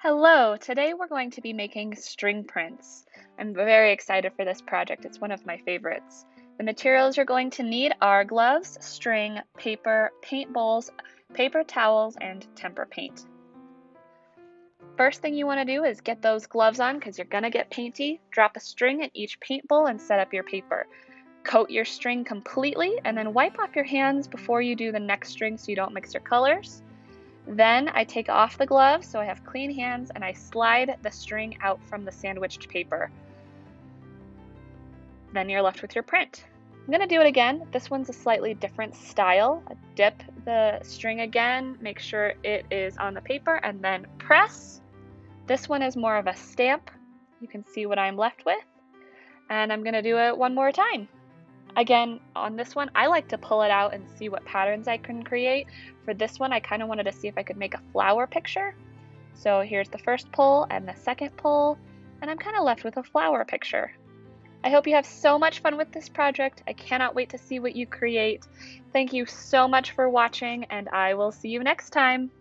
Hello, today we're going to be making string prints. I'm very excited for this project. It's one of my favorites. The materials you're going to need are gloves, string, paper, paint bowls, paper towels, and tempera paint. First thing you want to do is get those gloves on because you're going to get painty. Drop a string in each paint bowl and set up your paper. Coat your string completely and then wipe off your hands before you do the next string so you don't mix your colors. Then I take off the gloves so I have clean hands and I slide the string out from the sandwiched paper. Then you're left with your print. I'm going to do it again. This one's a slightly different style. Dip the string again, make sure it is on the paper, and then press. This one is more of a stamp. You can see what I'm left with. And I'm going to do it one more time. Again, on this one, I like to pull it out and see what patterns I can create. For this one, I kind of wanted to see if I could make a flower picture. So here's the first pull and the second pull, and I'm kind of left with a flower picture. I hope you have so much fun with this project. I cannot wait to see what you create. Thank you so much for watching, and I will see you next time.